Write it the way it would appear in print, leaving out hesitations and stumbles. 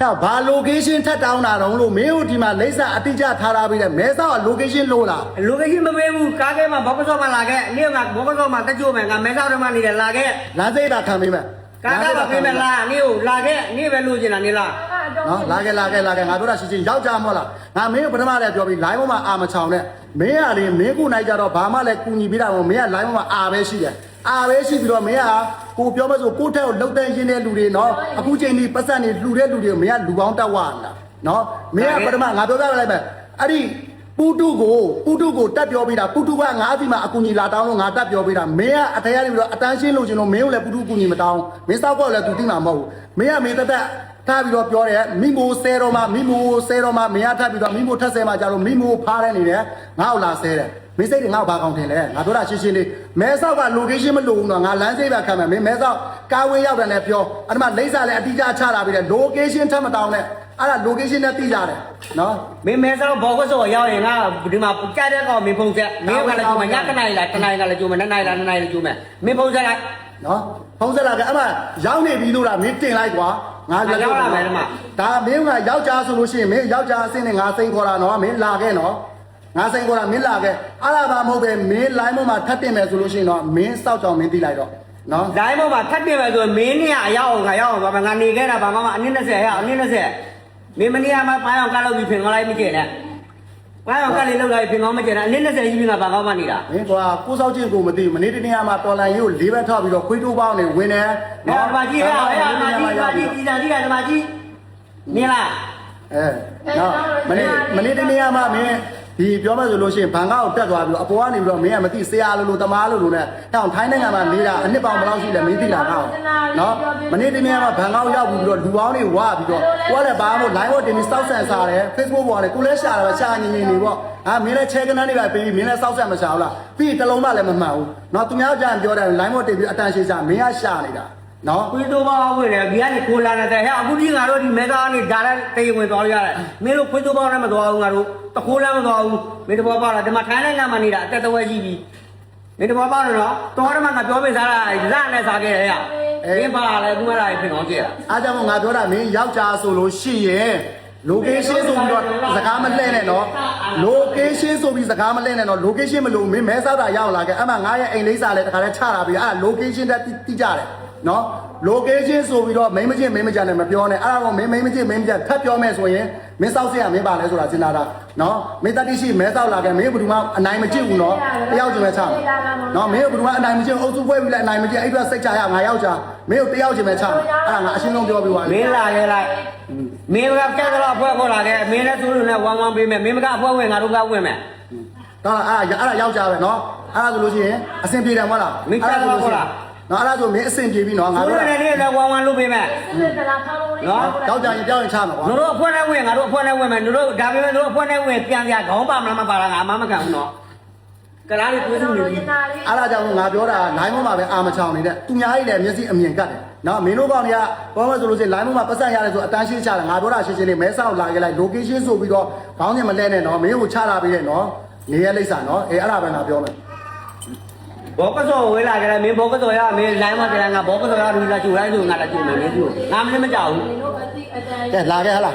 ဒါဘာ location ထပ်တောင်းတာတော့လို့မင်းတို့ဒီမှာလိမ့်စာအတိအကျထားထားပြီးတဲ့မဲဆောက် location လို့လား location မပေးဘူးကားထဲမှာဘောက်ကစောမှလာခဲ့နေ့ကဘောက်ကစောမှတက်ကြိုးမယ်ငါမဲဆောက်ထဲမှာနေတယ်လာခဲ့ လမ်းစိတ်တာခံပေးမယ် ကားကမပေးမယ်လားနေ့ကိုလာခဲ့နေ့ပဲလို့ကျင်တာနေလား နော်လာခဲ့ငါတို့ကရှင်းရှင်းယောက်ျားမဟုတ်လားငါမင်းကိုပထမလည်းပြောပြီး line ပေါ်မှာအာမချောင်နဲ့မင်းကလေမင်းကိုနိုင်ကြတော့ဘာမှလည်းကူညီပေးတာမဟုတ်မင်းက line ပေါ်မှာအာပဲရှိတယ်အာပဲရှိပြီးတော့မင်းကကိုပြောမဆိုကိုထက်ကိုလှုပ်တန်းရင်းတဲ့လူတွေနော်အခုချိန်ဒီပတ်စံနေလှူတဲ့လူတွေမင်းကလူပေါင်းတက်ဝါလာနော်မင်းကပထမငါပြောပြလိုက်မယ်အဲ့ဒီပူတုကိုတက်ပြောပေးတာပူတုကငါးစီမှာအကူညီလာတောင်းလို့ငါတက်ပြောပေးတာမင်းကအထက်ရနေပြီးတော့အတန်းရှင်းလို့ကျွန်တော်မင်းကိုလည်းပူတုကူညီမတောင်းမင်းစောက်ကောက်လည်းသူတိမှာမဟုတ်ဘူးမင်းကမင်းတက်ထားပြီးတော့ပြောတယ်မိမိုးဆဲတော့မှမင်းကထပ်ပြီးတော့မိမိုးထက်ဆဲမှကြတော့မိမိုးဖားနေတယ်ငါ့ကိုလာဆဲတယ်မင်းစိတ်တွေငါ့ကိုဘာကောင်းထင်လဲငါပြောတာရှင်းရှင်းလေးမဲဆောက်က location မလို့ဘူးတော့ငါလမ်းစိတ်ပဲခံမယ်မင်းမဲဆောက်ကားဝေးရောက်တယ်လည်းပြောအဲ့ဒီမှာလိမ့်စာလည်းအတိအကျချတာပြီးတယ် location ထပ်မတောင်းနဲ့အဲ့ဒါ location နဲ့တိကြတယ်နော် မင်းမဲဆောက်ဘောက်ကစောရောက်ရင်ငါဒီမှာကြတဲ့ကောင်မင်းဖုန်းဆက်မင်းကလည်းကြိုးမယ်ညကနိုင်လားတနိုင်လားကြိုးမယ်နှစ်နိုင်လားနှစ်နိုင်လားကြိုးမယ်မင်းဖုန်းဆက်လိုက် နော်ဖုန်းဆက်လာကအမရောက်နေပြီလို့လားမင်းတင်လိုက်ကွာငါရောက်လာမယ်ဒါမင်းကယောက်ျားဆိုလို့ရှိရင်မင်းယောက်ျားအစင်းနဲ့ငါစိန်ခေါ်တာနော်မင်းလာခဲ့နော်ငါစိန်ခေါ်တာမင်းလာခဲ့အဲ့ဒါမှမဟုတ်ပဲမင်း line ပေါ်မှာထပ်တင်မယ်ဆိုလို့ရှိရင်တော့မင်းစောက်ကြောင်မင်းသိလိုက်တော့နော် line ပေါ်မှာထပ်တင်မယ်ဆိုမင်းနဲ့အရောက်အောင်ငါရောက်အောင်ငါနေခဲ့တာဘာမှမအနည်း20ရောက်အနည်း20မင်းမနေရမှာပိုင်းအောင်ကလောက်ပြီးဖင်ကောင်းလိုက်မကျင်နဲ့ပိုင်းအောင်ကလေးလောက်လိုက်ဖင်ကောင်းမကျင်နဲ့အနည်း20ကြီးပြီးငါဘာကောင်းမှနေတာမင်းကွာကိုစောက်ချင်းကိုမသိဘူးမနေ့တနေ့ကမှတော်လိုင်းရေးကို၄ဘက်ထောက်ပြီးတော့ခွေးတိုးပေါင်းနေဝင်တယ် နော်ဒီမှာကြီးရအောင်ဒီမှာကြီးဒီမှာကြီးမြင်လားနော်မနေ့တနေ့ကမှမင်းဒီပြောမှဆိုလို့ရှိရင်ဘန်ကောက်တက်သွားပြီးတော့အပေါ်ကနေပြီးတော့မင်းကမသိဆရာလိုတမားလိုနဲ့တောင်ထိုင်းနိုင်ငံမှာနေတာအနှစ်ပေါင်းဘယ်လောက်ရှိလဲမင်းသိလားကောနော်မနေ့တနေ့ကမှဘန်ကောက်ရောက်ပြီးတော့လူပေါင်းတွေဝါပြီးတော့ကိုကလည်းဘာမှမ line ပေါ်တင်ပြီးစောက်ဆန်စားတယ် Facebook ပေါ်ကနေကိုလည်းရှာတယ်ရှာညင်နေပေါ့မင်းလည်းချဲကနန်းတွေပဲပေးပြီးမင်းလည်းစောက်ဆန်မရှာဘူးလားပြီးတလုံးမှလည်းမမှန်ဘူးနော်သူများကြံပြောတယ် line ပေါ်တင်ပြီးအတန်ရှည်ရှာမင်းကရှာနေတာနော် ခွေးတိုးပေါင်းဝင်တယ်ဒီကနေကိုလာတဲ့ဟဲ့အခုဒီငါတို့ဒီမဲသားကနေဒါလည်းတေးဝင်သွားလို့ရတယ်မင်းတို့ခွေးတိုးပေါင်းလည်းမသွားဘူးငါတို့တခိုးလည်းမသွားဘူးမင်းတဘောပေါက်လာဒီမှာထိုင်းနိုင်ငံမှာနေတာအတက်တဝဲကြီးပြီမင်းတဘောပေါက်လို့နော်တော်တယ်မှာငါပြောပေးစားတာလက်နဲ့စားခဲ့တယ်ဟဲ့မင်းပါလဲခုမှလာပြင်အောင်ကြည့်ရအားကြောင့်ငါပြောတာမင်းယောက်ျားဆိုလို့ရှိရင် location ဆိုပြီးတော့စကားမလှည့်နဲ့နော် location ဆိုပြီးစကားမလှည့်နဲ့နော် location မလို့မင်းမဲဆောက်တာရောက်လာခဲ့အမှငါရဲ့အိမ်လိမ့်စာလဲတခါလဲချတာပြီးအဲ့ location တက်တိကြတယ်နော် location ဆိုပြီးတော့မိမချင်းနဲ့မပြောနဲ့အဲ့ဒါတော့မိမချင်းထပ်ပြောမယ်ဆိုရင်မင်းစောက်စရာမင်းပါလဲဆိုတာစဉ်းစားတာနော်မင်းတတိရှိမဲဆောက်လာခဲ့မင်းဘယ်သူမှအနိုင်မကျင့်ဘူးနော်တယောက်ချင်းပဲချနော်မင်းဘယ်သူမှအနိုင်မကျင့်အုပ်စုပွဲပြီးလဲအနိုင်မကျင့်အဲ့အတွက်စိတ်ချရငါယောက်ျားမင်းကိုတယောက်ချင်းပဲချအဲ့ဒါငါအရှင်းဆုံးပြောပြပါမင်းလာခဲ့လိုက်မင်းကကြက်တော့အဖွဲ့ခေါ်လာခဲ့မင်းလည်းသူ့လူနဲ့ဝမ်းပေးမယ်မင်းမကအဖွဲ့ဝင်ငါတို့ကဝင်မယ်တော့အဲ့ဒါယောက်ျားပဲနော်အဲ့ဒါဆိုလို့ရှိရင်အဆင်ပြေတယ်မဟုတ်လားမင်းကြက်တော့ခေါ်လာနော်အဲ့ဒါဆိုမင်းအဆင်ပြေပြီနော်ငါတို့လည်းလည်းဝမ်းလုပ်ပေးမယ်နော်ကြောက်ကြရင်ကြောက်ရင်ချမှာကွာတို့အဖွဲ့နဲ့ဝင်ငါတို့အဖွဲ့နဲ့ဝင်မယ်တို့ဒါပေမဲ့တို့အဖွဲ့နဲ့ဝင်ပြန်ပြခေါင်းပါမလားမပါလားငါမခံဘူးနော်ကလားလေးတွေးစုနေပြီအဲ့ဒါကြောင့်ငါပြောတာ line ပေါ်မှာပဲအာမချောင်နေတဲ့သူများကြီးလည်းမျက်စိအမြင်ကတ်တယ်နော်မင်းတို့ကောင်တွေကဘောမဆိုလို့ရှိရင် line ပေါ်မှာပတ်ဆက်ရတယ်ဆိုအတန်းရှင်းချတယ်ငါပြောတာရှင်းလေးမဲဆောက်လာခဲ့လိုက် location ဆိုပြီးတော့ဘောင်းညမလဲနဲ့နော်မင်းကိုချလာပေးတယ်နော်နေရလိမ့်စာနော်အဲ့ဒါပဲငါပြောမယ်ဘောကစောဝေးလာကြတယ်မင်းဘောကစောရမင်း line မှာကြတယ်ငါဘောကစောရလူလာကျူလိုက်ဆိုငါလာကျူမယ်မင်းသူငါမင်းမကြောက်ဘူးကဲလာခဲ့ဟလား